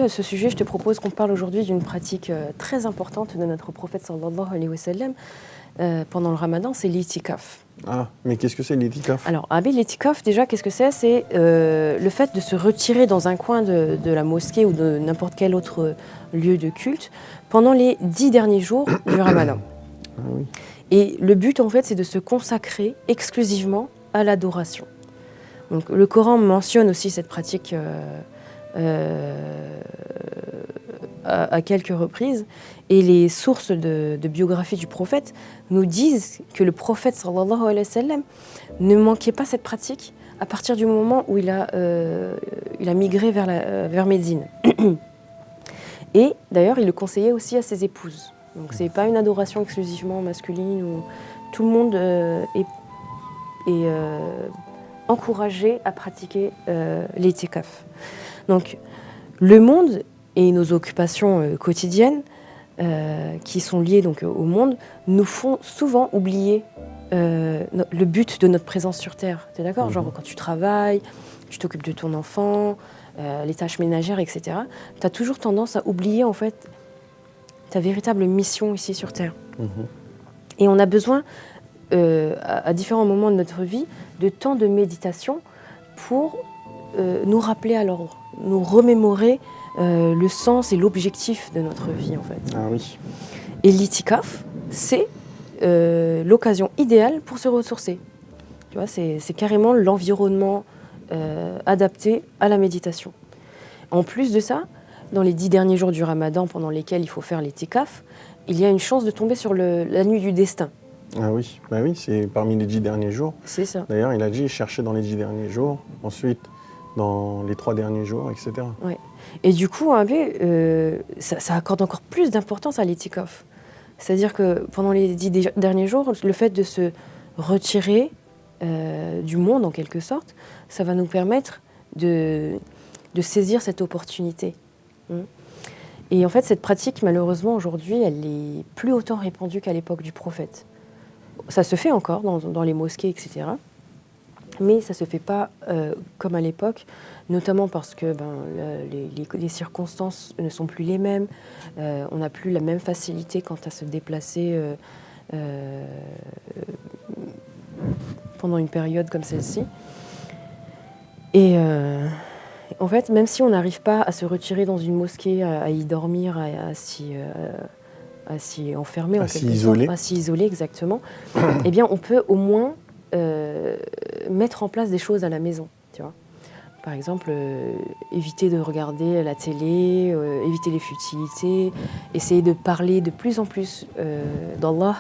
À ce sujet, je te propose qu'on parle aujourd'hui d'une pratique très importante de notre prophète sallallahu alayhi wa sallam pendant le ramadan, c'est l'itikaf. Ah, mais qu'est-ce que c'est l'itikaf? Alors, l'itikaf, déjà, qu'est-ce que c'est? C'est le fait de se retirer dans un coin de la mosquée ou de n'importe quel autre lieu de culte pendant les 10 derniers jours du ramadan. Ah oui. Et le but, en fait, c'est de se consacrer exclusivement à l'adoration. Donc, le Coran mentionne aussi cette pratique à quelques reprises, et les sources de biographie du prophète nous disent que le prophète sallallahu alayhi wa sallam ne manquait pas cette pratique à partir du moment où il a migré vers Médine. Et d'ailleurs, il le conseillait aussi à ses épouses. Donc c'est pas une adoration exclusivement masculine où tout le monde est encouragé à pratiquer l'itikaf. Donc le monde et nos occupations quotidiennes qui sont liées donc au monde nous font souvent oublier le but de notre présence sur Terre. Tu es d'accord? Genre quand tu travailles, tu t'occupes de ton enfant, les tâches ménagères, etc. Tu as toujours tendance à oublier en fait ta véritable mission ici sur Terre. Et on a besoin, à différents moments de notre vie, de temps de méditation pour nous rappeler à l'ordre, nous remémorer le sens et l'objectif de notre vie en fait. Ah oui. Et l'itikaf, c'est l'occasion idéale pour se ressourcer. Tu vois, c'est carrément l'environnement adapté à la méditation. En plus de ça, dans les 10 derniers jours du ramadan pendant lesquels il faut faire l'itikaf, il y a une chance de tomber sur la nuit du destin. Ah oui, bah oui, c'est parmi les 10 derniers jours. C'est ça. D'ailleurs, il a dit chercher dans les 10 derniers jours, ensuite dans les 3 derniers jours, etc. Ouais. Et du coup, ça accorde encore plus d'importance à l'itikaf. C'est-à-dire que pendant les 10 derniers jours, le fait de se retirer du monde, en quelque sorte, ça va nous permettre de saisir cette opportunité. Et en fait, cette pratique, malheureusement, aujourd'hui, elle n'est plus autant répandue qu'à l'époque du prophète. Ça se fait encore dans les mosquées, etc. Mais ça ne se fait pas comme à l'époque, notamment parce que les circonstances ne sont plus les mêmes. On n'a plus la même facilité quant à se déplacer pendant une période comme celle-ci. Et en fait, même si on n'arrive pas à se retirer dans une mosquée, à y dormir, à s'y enfermer, à s'y isoler. À s'y isoler exactement, eh bien, on peut au moins mettre en place des choses à la maison, tu vois. Par exemple, éviter de regarder la télé, éviter les futilités, essayer de parler de plus en plus d'Allah,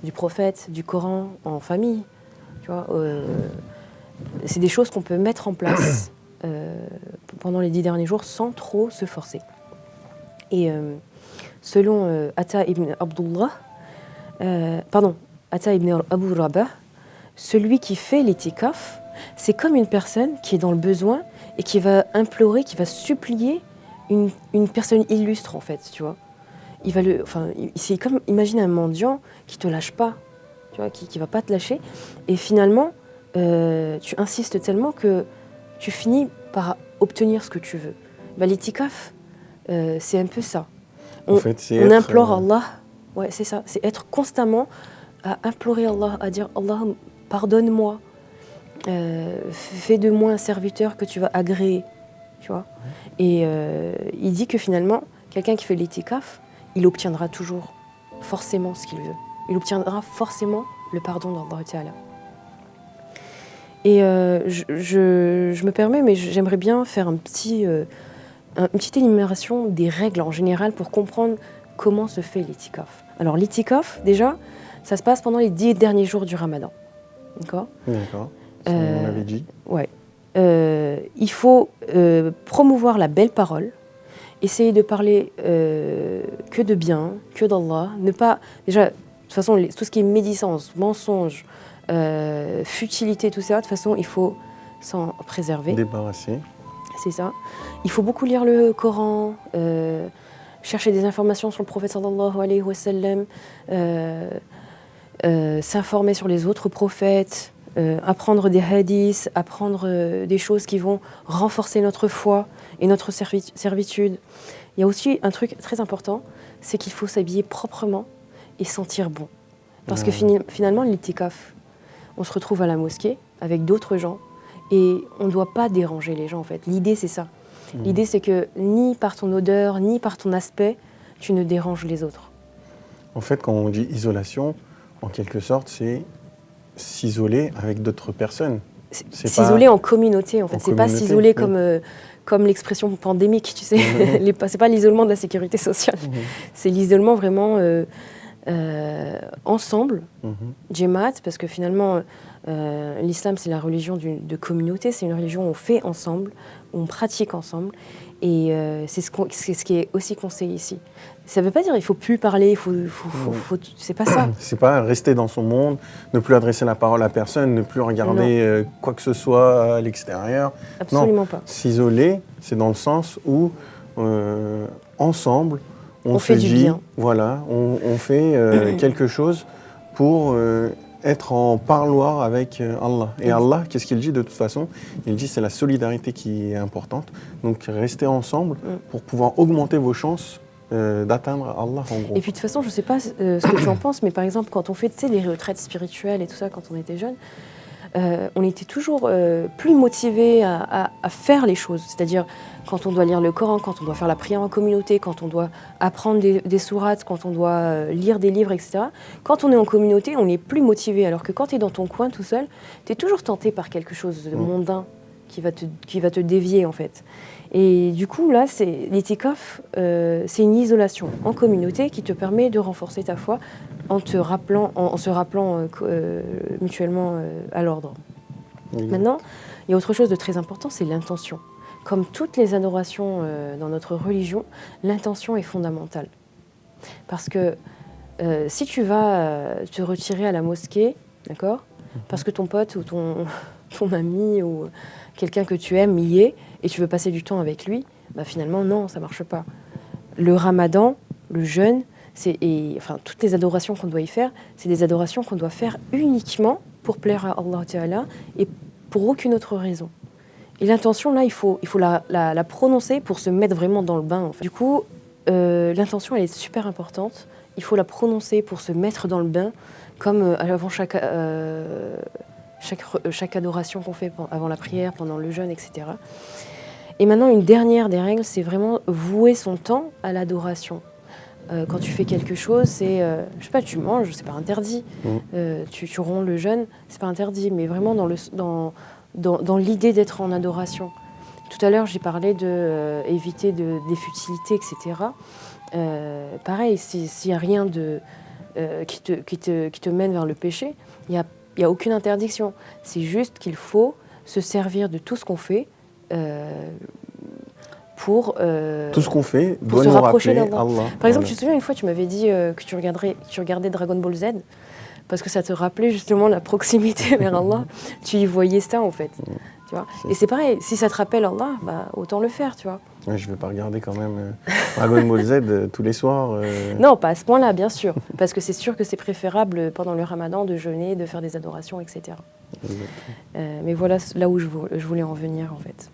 du prophète, du Coran en famille, tu vois. C'est des choses qu'on peut mettre en place pendant les 10 derniers jours sans trop se forcer. Et selon Ata ibn Abu Rabah, celui qui fait l'itikaf, c'est comme une personne qui est dans le besoin et qui va implorer, qui va supplier une personne illustre en fait, tu vois. C'est comme, imagine un mendiant qui te lâche pas, tu vois, qui va pas te lâcher, et finalement, tu insistes tellement que tu finis par obtenir ce que tu veux. L'itikaf, c'est un peu ça. On implore Allah, ouais, c'est ça, c'est être constamment à implorer Allah, à dire Allah, pardonne-moi, fais de moi un serviteur que tu vas agréer, tu vois. Et il dit que finalement, quelqu'un qui fait l'itikaf, il obtiendra toujours forcément ce qu'il veut. Il obtiendra forcément le pardon d'Allah Ta'ala. Et je me permets, mais j'aimerais bien faire une petite énumération des règles en général pour comprendre comment se fait l'itikaf. Alors l'itikaf, déjà, ça se passe pendant les 10 derniers jours du ramadan. D'accord ? D'accord, on l'avait dit. Ouais. Il faut promouvoir la belle parole, essayer de parler que de bien, que d'Allah. Ne pas, déjà, de toute façon, tout ce qui est médisance, mensonge, futilité, tout ça, de toute façon, il faut s'en préserver. Débarrasser. C'est ça. Il faut beaucoup lire le Coran, chercher des informations sur le prophète sallallahu alayhi wa sallam, s'informer sur les autres prophètes, apprendre des hadiths, apprendre des choses qui vont renforcer notre foi et notre servitude. Il y a aussi un truc très important, c'est qu'il faut s'habiller proprement et sentir bon. Parce que finalement, l'itikaf, on se retrouve à la mosquée avec d'autres gens et on ne doit pas déranger les gens en fait. L'idée c'est ça. L'idée c'est que ni par ton odeur, ni par ton aspect, tu ne déranges les autres. En fait, quand on dit isolation, en quelque sorte, c'est s'isoler avec d'autres personnes. S'isoler en communauté en fait. C'est pas s'isoler oui. comme l'expression pandémique, tu sais. C'est pas l'isolement de la sécurité sociale. C'est l'isolement vraiment ensemble, Jemaat, parce que finalement, l'islam, c'est la religion de communauté, c'est une religion où on fait ensemble, où on pratique ensemble, et c'est ce qui est aussi conseillé ici. Ça ne veut pas dire qu'il ne faut plus parler, c'est pas ça. C'est pas rester dans son monde, ne plus adresser la parole à personne, ne plus regarder quoi que ce soit à l'extérieur. Absolument pas. S'isoler, c'est dans le sens où, ensemble, on fait du bien. Voilà, on fait quelque chose pour être en parloir avec Allah. Et Allah, qu'est-ce qu'il dit de toute façon? Il dit c'est la solidarité qui est importante. Donc restez ensemble pour pouvoir augmenter vos chances d'atteindre Allah en gros. Et puis de toute façon, je ne sais pas ce que tu en penses, mais par exemple, quand on fait les retraites spirituelles et tout ça, quand on était jeune, on était toujours plus motivés à faire les choses. C'est-à-dire quand on doit lire le Coran, quand on doit faire la prière en communauté, quand on doit apprendre des sourates, quand on doit lire des livres, etc. Quand on est en communauté, on est plus motivé. Alors que quand tu es dans ton coin tout seul, tu es toujours tenté par quelque chose de mondain qui va te dévier en fait. Et du coup, là, l'itikaf, c'est une isolation en communauté qui te permet de renforcer ta foi en se rappelant mutuellement à l'ordre. Maintenant, il y a autre chose de très important, c'est l'intention. Comme toutes les adorations dans notre religion, l'intention est fondamentale. Parce que si tu vas te retirer à la mosquée, d'accord, parce que ton pote ou ton ami ou quelqu'un que tu aimes y est, et tu veux passer du temps avec lui, bah finalement, non, ça ne marche pas. Le ramadan, le jeûne, toutes les adorations qu'on doit y faire, c'est des adorations qu'on doit faire uniquement pour plaire à Allah Ta'ala et pour aucune autre raison. Et l'intention, là, il faut la prononcer pour se mettre vraiment dans le bain. En fait. Du coup, l'intention, elle est super importante. Il faut la prononcer pour se mettre dans le bain, comme avant chaque adoration qu'on fait avant la prière, pendant le jeûne, etc. Et maintenant, une dernière des règles, c'est vraiment vouer son temps à l'adoration. Quand tu fais quelque chose, c'est, je sais pas, tu manges, c'est pas interdit. Tu romps le jeûne, c'est pas interdit, mais vraiment dans l'idée d'être en adoration. Tout à l'heure, j'ai parlé d'éviter des futilités, etc. Pareil, s'il n'y a rien qui te mène vers le péché, il n'y a aucune interdiction. C'est juste qu'il faut se servir de tout ce qu'on fait pour tout ce qu'on fait doit se nous rapprocher rappeler d'Allah. Allah. Par exemple, tu te souviens, une fois, tu m'avais dit que tu regardais Dragon Ball Z parce que ça te rappelait justement la proximité vers Allah. Tu y voyais ça, en fait. Tu vois. Et c'est pareil, si ça te rappelle Allah, bah, autant le faire, tu vois. Ouais, je ne vais pas regarder quand même Dragon Ball Z tous les soirs. Non, pas à ce point-là, bien sûr. Parce que c'est sûr que c'est préférable pendant le ramadan de jeûner, de faire des adorations, etc. Mais voilà là où je voulais en venir, en fait.